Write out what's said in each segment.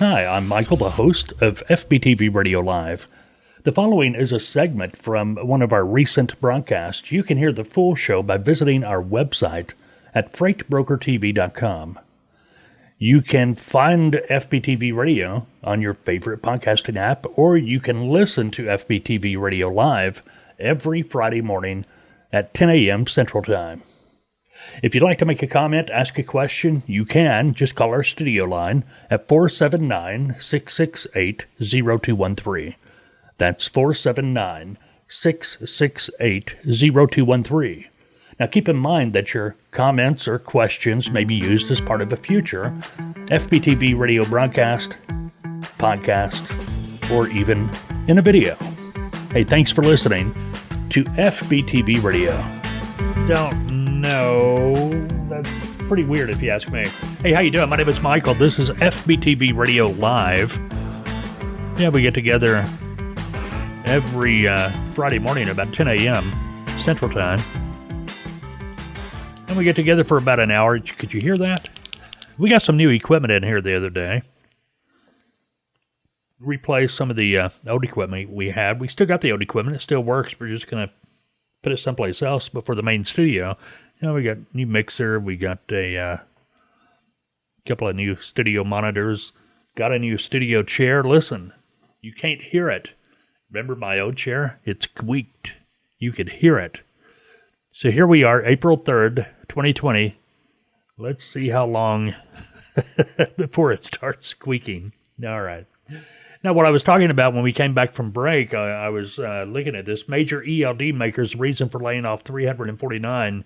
Hi, I'm Michael, the host of FBTV Radio Live. The following is a segment from one of our recent broadcasts. You can hear the full show by visiting our website at freightbrokertv.com. You can find FBTV Radio on your favorite podcasting app, or you can listen to FBTV Radio Live every Friday morning at 10 a.m. Central Time. If you'd like to make a comment, ask a question, you can. Just call our studio line at 479-668-0213. That's 479-668-0213. Now keep in mind that your comments or questions may be used as part of a future FBTV radio broadcast, podcast, or even in a video. Hey, thanks for listening to FBTV Radio. Don't know. That's pretty weird if you ask me. Hey, how you doing? My name is Michael. This is FBTV Radio Live. Yeah, we get together every Friday morning about 10 a.m. Central Time. And we get together for about an hour. Could you hear that? We got some new equipment in here the other day. Replaced some of the old equipment we had. We still got the old equipment. It still works. We're just going to put it someplace else before the main studio. You know, we got a new mixer. We got a couple of new studio monitors. Got a new studio chair. Listen, you can't hear it. Remember my old chair? It squeaked. You could hear it. So here we are, April 3rd, 2020. Let's see how long before it starts squeaking. All right. Now, what I was talking about when we came back from break, I was looking at this. Major ELD makers' reason for laying off 349.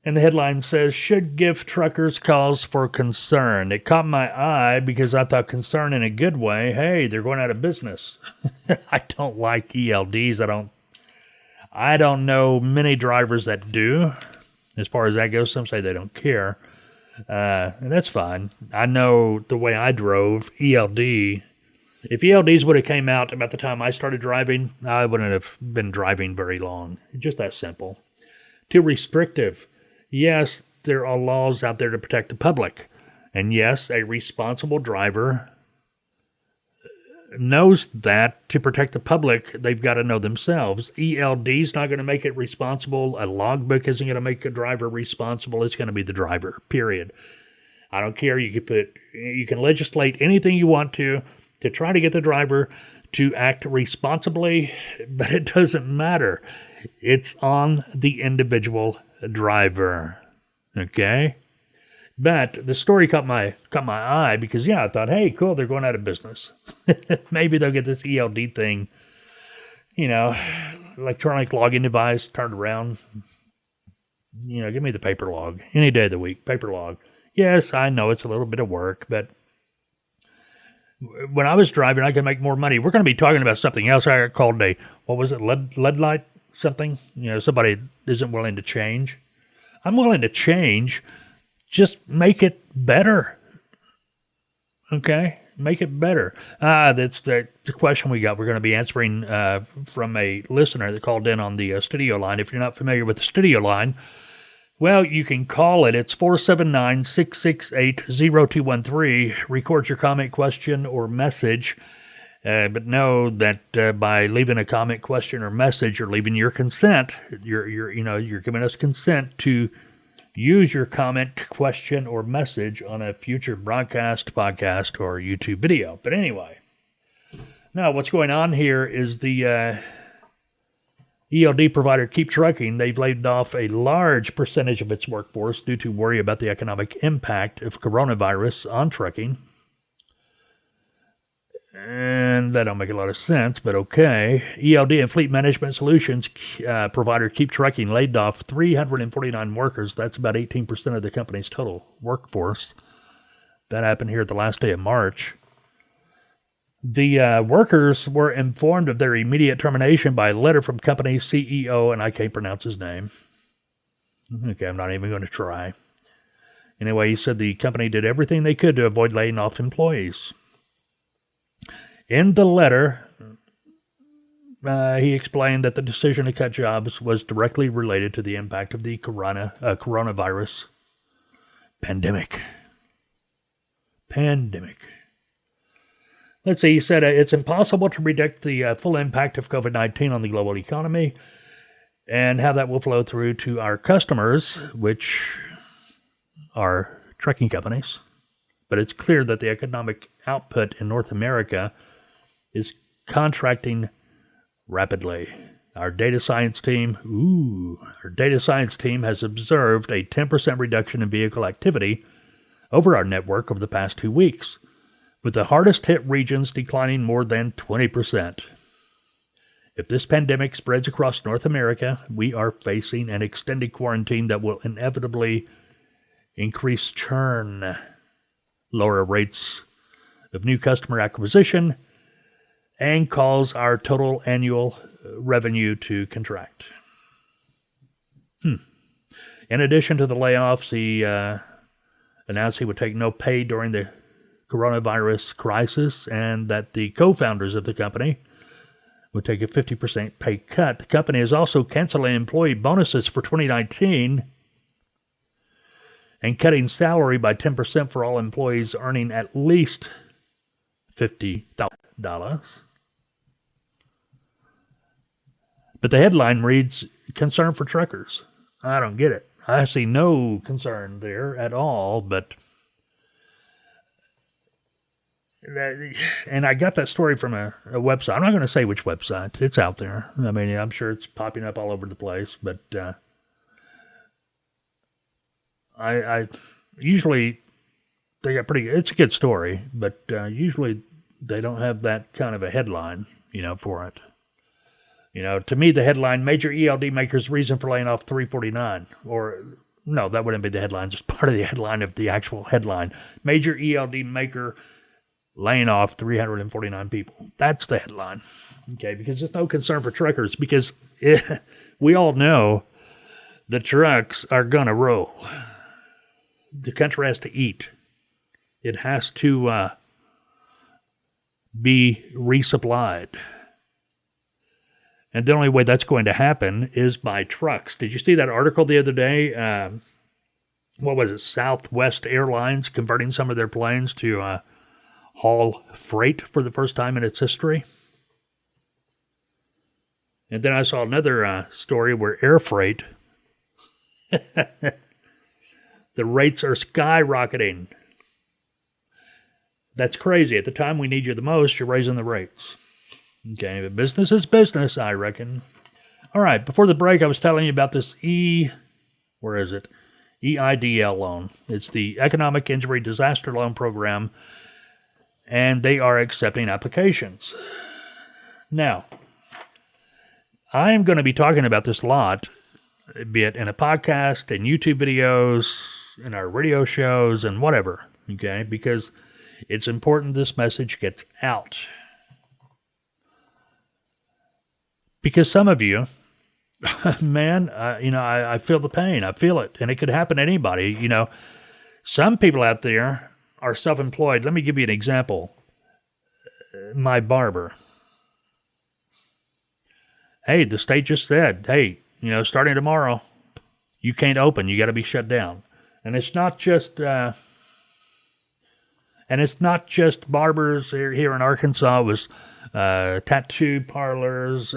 And the headline says, should give truckers cause for concern. It caught my eye because I thought concern in a good way. Hey, they're going out of business. I don't like ELDs. I don't know many drivers that do. As far as that goes, some say they don't care. And that's fine. I know the way I drove, ELD, if ELDs would have came out about the time I started driving, I wouldn't have been driving very long. Just that simple. Too restrictive. Yes, there are laws out there to protect the public. And yes, a responsible driver knows that to protect the public, they've got to know themselves. ELD's not going to make it responsible. A logbook isn't going to make a driver responsible. It's going to be the driver, period. I don't care. You can legislate anything you want to try to get the driver to act responsibly, but it doesn't matter. It's on the individual driver. Okay? But the story caught my eye because, I thought, hey, cool, they're going out of business. Maybe they'll get this ELD thing, electronic login device turned around. Give me the paper log. Any day of the week, paper log. Yes, I know it's a little bit of work, but when I was driving, I could make more money. We're going to be talking about something else. I got called lead light something. Somebody isn't willing to change. I'm willing to change. Just make it better. Okay? Make it better. That's the question we got. We're going to be answering from a listener that called in on the studio line. If you're not familiar with the studio line, well, you can call it. It's 479-668-0213. Record your comment, question, or message. But know that by leaving a comment, question, or message, you're leaving your consent. You're giving us consent to use your comment, question, or message on a future broadcast, podcast, or YouTube video. But anyway, now what's going on here is the ELD provider Keep Trucking. They've laid off a large percentage of its workforce due to worry about the economic impact of coronavirus on trucking. And that don't make a lot of sense, but okay. ELD and Fleet Management Solutions provider Keep Trucking laid off 349 workers. That's about 18% of the company's total workforce. That happened here the last day of March. The workers were informed of their immediate termination by a letter from company CEO, and I can't pronounce his name. Okay, I'm not even going to try. Anyway, he said the company did everything they could to avoid laying off employees. In the letter, he explained that the decision to cut jobs was directly related to the impact of the coronavirus pandemic. Let's see, he said it's impossible to predict the full impact of COVID-19 on the global economy and how that will flow through to our customers, which are trucking companies. But it's clear that the economic output in North America is contracting rapidly. Our data science team has observed a 10% reduction in vehicle activity over our network over the past 2 weeks, with the hardest hit regions declining more than 20%. If this pandemic spreads across North America, we are facing an extended quarantine that will inevitably increase churn, lower rates of new customer acquisition, and cause our total annual revenue to contract. In addition to the layoffs, he announced he would take no pay during the coronavirus crisis and that the co-founders of the company would take a 50% pay cut. The company is also canceling employee bonuses for 2019 and cutting salary by 10% for all employees earning at least $50,000. But the headline reads, concern for truckers. I don't get it. I see no concern there at all, but... And I got that story from a website. I'm not going to say which website. It's out there. I mean, I'm sure it's popping up all over the place, but I usually they got pretty. It's a good story, but usually they don't have that kind of a headline, for it. To me, the headline: major ELD makers reason for laying off 349, or no, that wouldn't be the headline. Just part of the headline of the actual headline: major ELD maker laying off 349 people. That's the headline. Okay, because there's no concern for truckers, because we all know the trucks are going to roll. The country has to eat. It has to be resupplied. And the only way that's going to happen is by trucks. Did you see that article the other day? What was it? Southwest Airlines converting some of their planes to haul freight for the first time in its history. And then I saw another story where air freight, the rates are skyrocketing. That's crazy. At the time we need you the most, you're raising the rates. Okay, but business is business, I reckon. All right, before the break, I was telling you about this EIDL loan. It's the Economic Injury Disaster Loan Program, and they are accepting applications. Now, I am going to be talking about this a lot, be it in a podcast, in YouTube videos, in our radio shows, and whatever, okay? Because it's important this message gets out. Because some of you, man, I feel the pain. I feel it, and it could happen to anybody. Some people out there are self-employed. Let me give you an example. My barber. Hey, the state just said, hey, starting tomorrow, you can't open. You got to be shut down. And it's not just barbers here in Arkansas. It was tattoo parlors,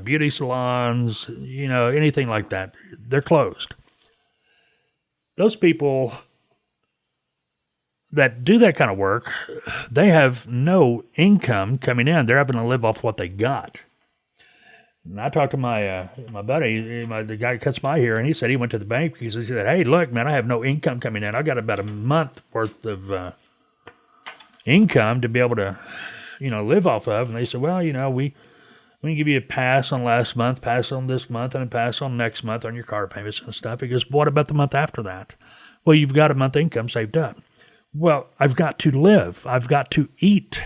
beauty salons, anything like that. They're closed. Those people that do that kind of work, they have no income coming in. They're having to live off what they got. And I talked to my buddy, the guy who cuts my hair, and he said he went to the bank because he said, hey, look, man, I have no income coming in. I got about a month worth of income to be able to, live off of. And they said, well, we can give you a pass on last month, pass on this month, and a pass on next month on your car payments and stuff. He goes, what about the month after that? Well, you've got a month income saved up. Well, I've got to live. I've got to eat.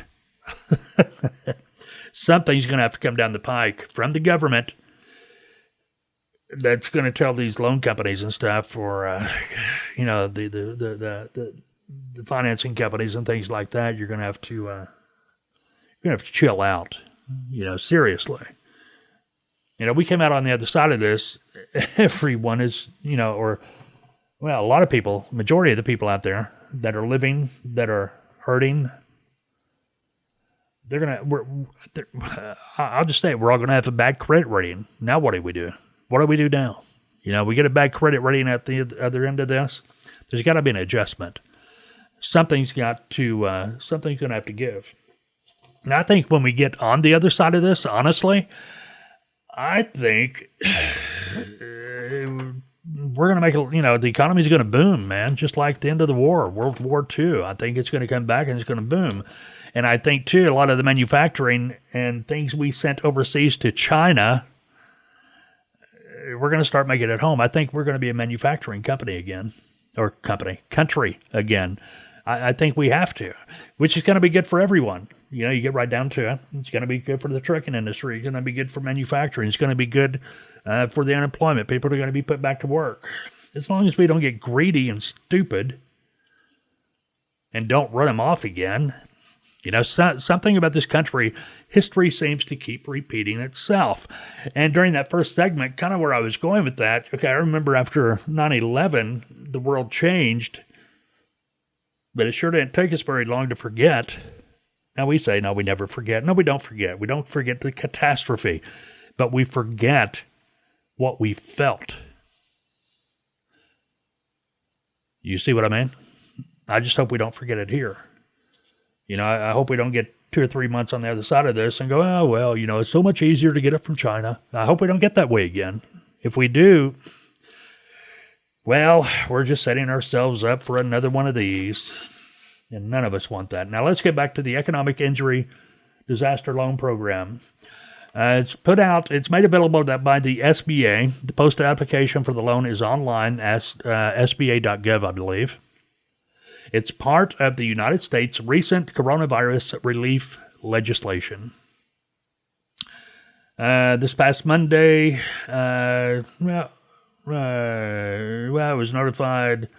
Something's going to have to come down the pike from the government that's going to tell these loan companies and stuff, or the financing companies and things like that. You're going to have to chill out. Seriously. We came out on the other side of this. Everyone is, a lot of people, majority of the people out there that are living, that are hurting, I'll just say it, we're all going to have a bad credit rating. Now what do we do? What do we do now? We get a bad credit rating at the other end of this. There's got to be an adjustment. Something's going to have to give. And I think when we get on the other side of this, honestly, I think we're going to make the economy's going to boom, man, just like the end of the war, World War II. I think it's going to come back and it's going to boom. And I think, too, a lot of the manufacturing and things we sent overseas to China, we're going to start making it at home. I think we're going to be a manufacturing country again. I think we have to, which is going to be good for everyone. You get right down to it. It's going to be good for the trucking industry. It's going to be good for manufacturing. It's going to be good for the unemployment. People are going to be put back to work. As long as we don't get greedy and stupid and don't run them off again. Something about this country, history seems to keep repeating itself. And during that first segment, kind of where I was going with that, I remember after 9/11, the world changed, but it sure didn't take us very long to forget. Now we say, no, we never forget. No, we don't forget. We don't forget the catastrophe, but we forget what we felt. You see what I mean? I just hope we don't forget it here. I hope we don't get 2 or 3 months on the other side of this and go, oh, well, it's so much easier to get it from China. I hope we don't get that way again. If we do, well, we're just setting ourselves up for another one of these. And none of us want that. Now, let's get back to the Economic Injury Disaster Loan Program. It's made available by the SBA. The posted application for the loan is online at sba.gov, I believe. It's part of the United States' recent coronavirus relief legislation. This past Monday, I was notified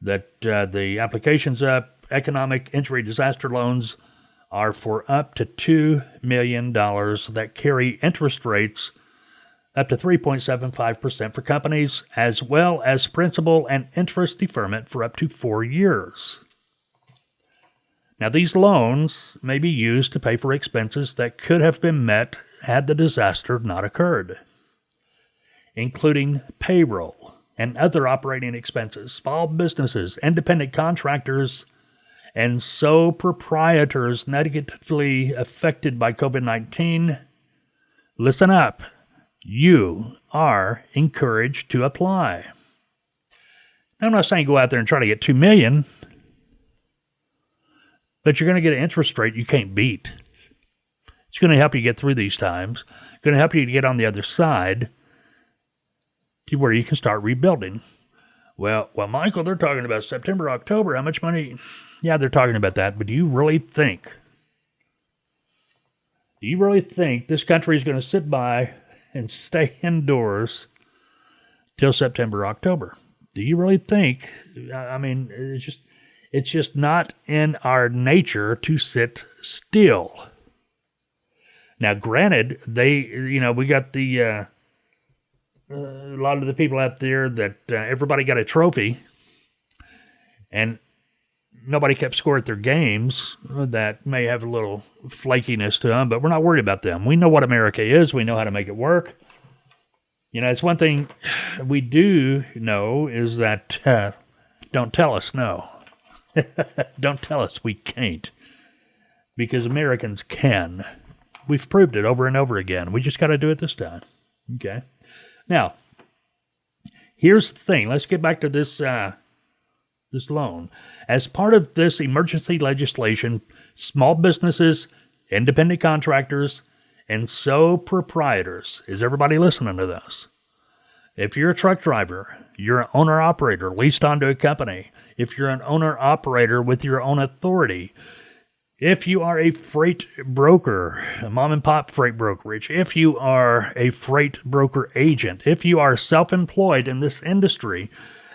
that the application's up. Economic injury disaster loans are for up to $2 million that carry interest rates up to 3.75% for companies, as well as principal and interest deferment for up to 4 years. Now, these loans may be used to pay for expenses that could have been met had the disaster not occurred, including payroll and other operating expenses, small businesses, independent contractors, and sole proprietors negatively affected by COVID-19. Listen up. You are encouraged to apply. Now, I'm not saying go out there and try to get $2 million, but you're going to get an interest rate you can't beat. It's going to help you get through these times. It's going to help you to get on the other side to where you can start rebuilding. Well, Michael, they're talking about September, October. How much money? Yeah, they're talking about that. But do you really think this country is going to sit by and stay indoors till September, October? Do you really think? I mean, it's just not in our nature to sit still. Now, granted, we got a lot of the people out there that everybody got a trophy, and nobody kept score at their games. That may have a little flakiness to them, but we're not worried about them. We know what America is. We know how to make it work. It's one thing we do know is that don't tell us no. Don't tell us we can't, because Americans can. We've proved it over and over again. We just got to do it this time. Okay. Now, here's the thing. Let's get back to this loan. As part of this emergency legislation, small businesses, independent contractors, and sole proprietors, is everybody listening to this? If you're a truck driver, you're an owner-operator leased onto a company, if you're an owner-operator with your own authority, if you are a freight broker, a mom-and-pop freight brokerage, if you are a freight broker agent, if you are self-employed in this industry,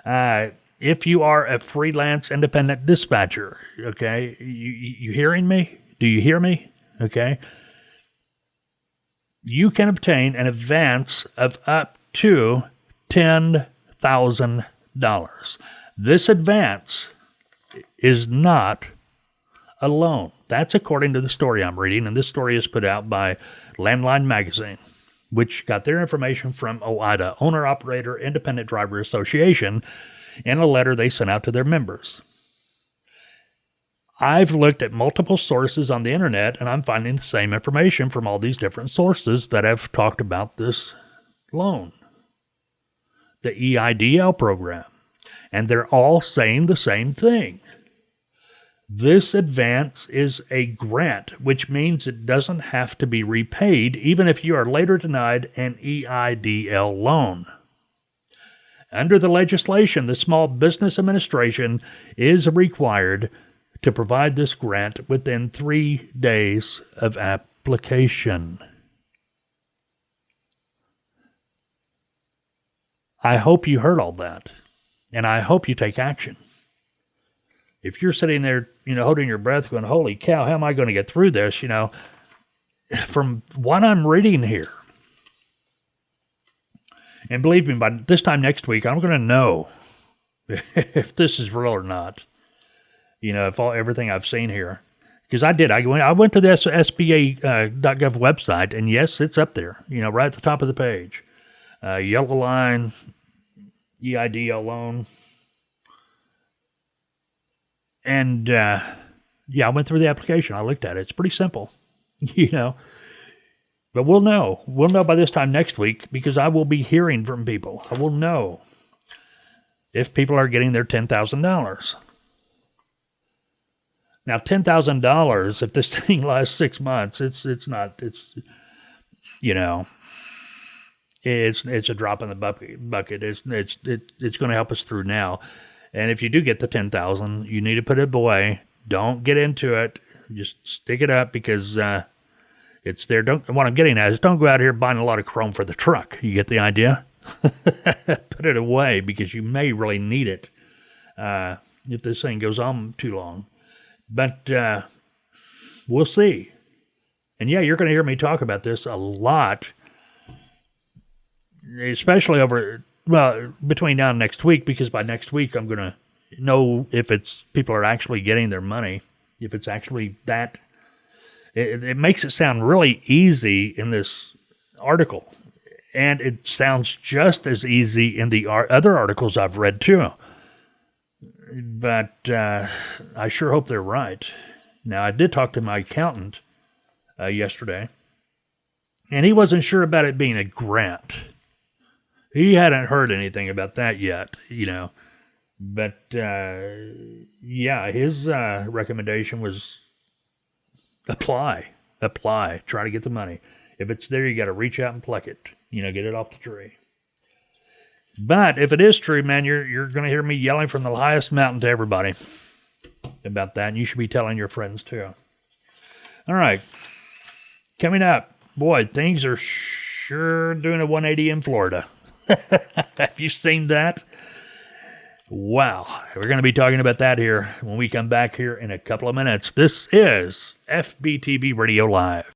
if you are a freelance independent dispatcher, okay, you hearing me? Do you hear me? Okay. You can obtain an advance of up to $10,000. This advance is not a loan. That's according to the story I'm reading, and this story is put out by Landline Magazine, which got their information from OIDA, Owner-Operator Independent Driver Association, in a letter they sent out to their members. I've looked at multiple sources on the internet, and I'm finding the same information from all these different sources that have talked about this loan, the EIDL program, and they're all saying the same thing. This advance is a grant, which means it doesn't have to be repaid even if you are later denied an EIDL loan. Under the legislation, the Small Business Administration is required to provide this grant within 3 days of application. I hope you heard all that, and I hope you take action. If you're sitting there, holding your breath going, holy cow, how am I going to get through this? From what I'm reading here, and believe me, by this time next week, I'm going to know if this is real or not. If everything I've seen here. Because I did. I went to the SBA.gov website, and yes, it's up there, right at the top of the page. Yellow line, EIDL loan. And, I went through the application. I looked at it. It's pretty simple, But we'll know. We'll know by this time next week because I will be hearing from people. I will know if people are getting their $10,000. Now, $10,000, if this thing lasts 6 months, it's a drop in the bucket. It's going to help us through now. And if you do get the $10,000, you need to put it away. Don't get into it. Just stick it up because it's there. What I'm getting at is don't go out here buying a lot of chrome for the truck. You get the idea? Put it away because you may really need it if this thing goes on too long. But we'll see. And yeah, you're going to hear me talk about this a lot, especially between now and next week, because by next week I'm going to know if people are actually getting their money, if it's actually that. It makes it sound really easy in this article, and it sounds just as easy in the other articles I've read too. But I sure hope they're right. Now, I did talk to my accountant yesterday, and he wasn't sure about it being a grant. He hadn't heard anything about that yet, But, his recommendation was apply, try to get the money. If it's there, you got to reach out and pluck it, get it off the tree. But if it is true, man, you're going to hear me yelling from the highest mountain to everybody about that, and you should be telling your friends too. All right, coming up, boy, things are sure doing a 180 in Florida. Have you seen that? Wow, we're going to be talking about that here when we come back here in a couple of minutes. This is FBTV Radio Live.